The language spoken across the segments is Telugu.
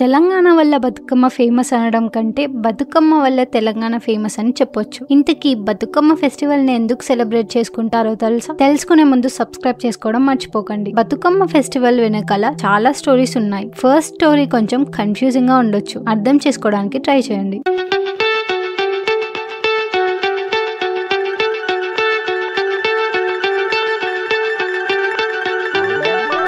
తెలంగాణ వల్ల బతుకమ్మ ఫేమస్ అనడం కంటే బతుకమ్మ వల్ల తెలంగాణ ఫేమస్ అని చెప్పొచ్చు. ఇంతకీ బతుకమ్మ ఫెస్టివల్ ని ఎందుకు సెలబ్రేట్ చేసుకుంటారో తెలుసా? తెలుసుకునే ముందు సబ్స్క్రైబ్ చేసుకోవడం మర్చిపోకండి. బతుకమ్మ ఫెస్టివల్ వెనకాల చాలా స్టోరీస్ ఉన్నాయి. ఫస్ట్ స్టోరీ కొంచెం కన్ఫ్యూజింగ్ గా ఉండొచ్చు, అర్థం చేసుకోవడానికి ట్రై చేయండి.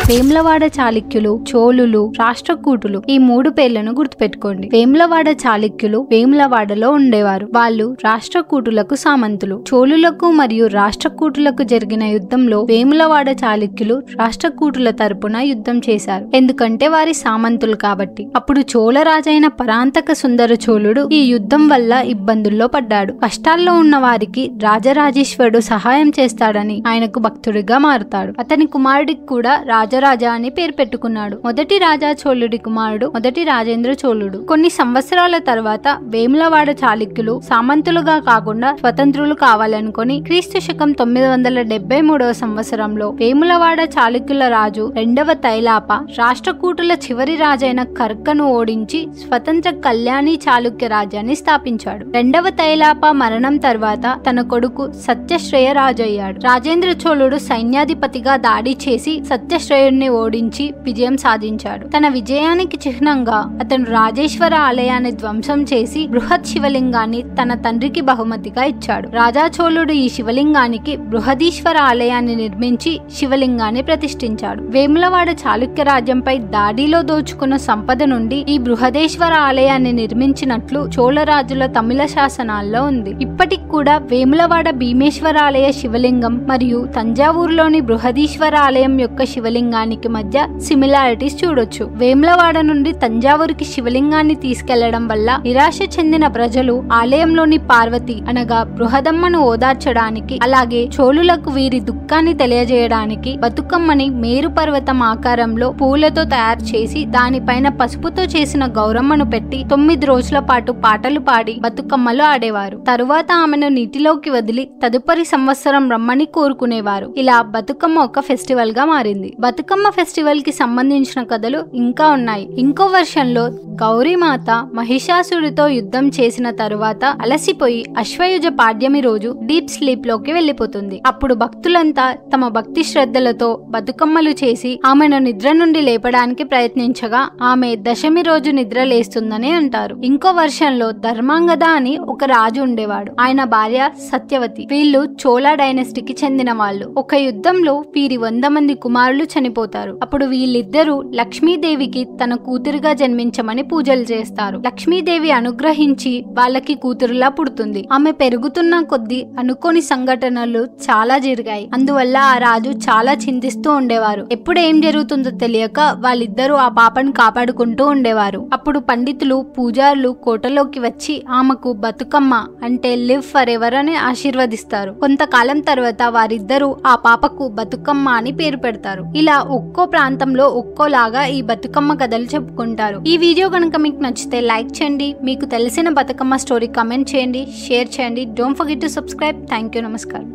వేములవాడ చాళుక్యులు, చోళులు, రాష్ట్రకూటులు ఈ మూడు పేర్లను గుర్తుపెట్టుకోండి. వేములవాడ చాళుక్యులు వేములవాడలో ఉండేవారు. వాళ్ళు రాష్ట్రకూటులకు సామంతులు. చోళులకు మరియు రాష్ట్రకూటులకు జరిగిన యుద్ధంలో వేములవాడ చాళుక్యులు రాష్ట్రకూటుల తరపున యుద్ధం చేశారు. ఎందుకంటే వారి సామంతులు కాబట్టి. అప్పుడు చోళరాజైన పరాంతక సుందర చోళుడు ఈ యుద్ధం వల్ల ఇబ్బందుల్లో పడ్డాడు. కష్టాల్లో ఉన్న వారికి రాజరాజేశ్వరుడు సహాయం చేస్తాడని ఆయనకు భక్తుడిగా మారుతాడు. అతని కుమారుడికి కూడా రాజా అని పేరు పెట్టుకున్నాడు. మొదటి రాజా చోళుడి కుమారుడు మొదటి రాజేంద్ర చోళుడు. కొన్ని సంవత్సరాల తర్వాత వేములవాడ చాళుక్యులు సామంతులుగా కాకుండా స్వతంత్రులు కావాలనుకొని క్రీస్తు శకం 973వ సంవత్సరంలో వేములవాడ చాళుక్యుల రాజు రెండవ తైలాప రాష్ట్రకూటుల చివరి రాజైన కర్కను ఓడించి స్వతంత్ర కళ్యాణి చాళుక్య రాజ్యాన్ని స్థాపించాడు. రెండవ తైలాప మరణం తర్వాత తన కొడుకు సత్యశ్రేయ రాజు అయ్యాడు. రాజేంద్ర చోళుడు సైన్యాధిపతిగా దాడి చేసి సత్యశ్రేయ ఓడించి విజయం సాధించాడు. తన విజయానికి చిహ్నంగా అతను రాజేశ్వర ఆలయాన్ని ధ్వంసం చేసి బృహత్ శివలింగాన్ని తన తండ్రికి బహుమతిగా ఇచ్చాడు. రాజా చోళుడు ఈ శివలింగానికి బృహదీశ్వర ఆలయాన్ని నిర్మించి శివలింగాన్ని ప్రతిష్ఠించాడు. వేములవాడ చాళుక్య రాజ్యంపై దాడిలో దోచుకున్న సంపద నుండి ఈ బృహదేశ్వర ఆలయాన్ని నిర్మించినట్లు చోళరాజుల తమిళ శాసనాల్లో ఉంది. ఇప్పటికి కూడా వేములవాడ భీమేశ్వర ఆలయ శివలింగం మరియు తంజావూరులోని బృహదీశ్వర ఆలయం యొక్క శివలింగానికి మధ్య సిమిలారిటీస్ చూడొచ్చు. వేములవాడ నుండి తంజావూరుకి శివలింగాన్ని తీసుకెళ్లడం వల్ల నిరాశ చెందిన ప్రజలు ఆలయంలోని పార్వతి అనగా బృహదమ్మను ఓదార్చడానికి, అలాగే చోళులకు వీరి దుఃఖాన్ని తెలియజేయడానికి బతుకమ్మని మేరు పర్వతం ఆకారంలో పూలతో తయారు చేసి దానిపైన పసుపుతో చేసిన గౌరమ్మను పెట్టి 9 రోజుల పాటు పాటలు పాడి బతుకమ్మలు ఆడేవారు. తరువాత ఆమెను నీటిలోకి వదిలి తదుపరి సంవత్సరం రమ్మని కోరుకునేవారు. ఇలా బతుకమ్మ ఒక ఫెస్టివల్ గా మారింది. బతుకమ్మ ఫెస్టివల్ కి సంబంధించిన కథలు ఇంకా ఉన్నాయి. ఇంకో వర్షన్ లో గౌరీమాత మహిషాసుడితో యుద్ధం చేసిన తరువాత అలసిపోయి అశ్వయుజ పాడ్యమి రోజు డీప్ స్లీప్ లోకి వెళ్లిపోతుంది. అప్పుడు భక్తులంతా తమ భక్తి శ్రద్ధలతో బతుకమ్మలు చేసి ఆమెను నిద్ర నుండి లేపడానికి ప్రయత్నించగా ఆమె దశమి రోజు నిద్ర లేస్తుందని అంటారు. ఇంకో వర్షన్ లో ధర్మాంగద అని ఒక రాజు ఉండేవాడు. ఆయన భార్య సత్యవతి. వీళ్ళు చోళ డైనస్టీకి చెందిన వాళ్ళు. ఒక యుద్ధంలో వీరి 100 మంది కుమారులు చనిపోతారు. అప్పుడు వీళ్ళిద్దరూ లక్ష్మీదేవికి తన కూతురుగా జన్మించమని పూజలు చేస్తారు. లక్ష్మీదేవి అనుగ్రహించి వాళ్ళకి కూతురులా పుడుతుంది. ఆమె పెరుగుతున్న కొద్దీ అనుకోని సంఘటనలు చాలా జరిగాయి. అందువల్ల ఆ రాజు చాలా చింతిస్తూ ఉండేవారు. ఎప్పుడు ఏం జరుగుతుందో తెలియక వాళ్ళిద్దరూ ఆ పాపను కాపాడుకుంటూ ఉండేవారు. అప్పుడు పండితులు, పూజారులు కోటలోకి వచ్చి ఆమెకు బతుకమ్మ అంటే లివ్ ఫర్ ఎవర్ అని ఆశీర్వదిస్తారు. కొంతకాలం తర్వాత వారిద్దరూ ఆ పాపకు బతుకమ్మ అని పేరు పెడతారు. ఇలా ఒక్కో ప్రాంతంలో ఒక్కోలాగా ఈ బతుకమ్మ కథలు చెప్పుకుంటారు. ఈ వీడియో కనుక మీకు నచ్చితే లైక్ చేయండి. మీకు తెలిసిన బతుకమ్మ స్టోరీ కమెంట్ చేయండి, షేర్ చేయండి. Don't forget to subscribe. Thank you. నమస్కారం.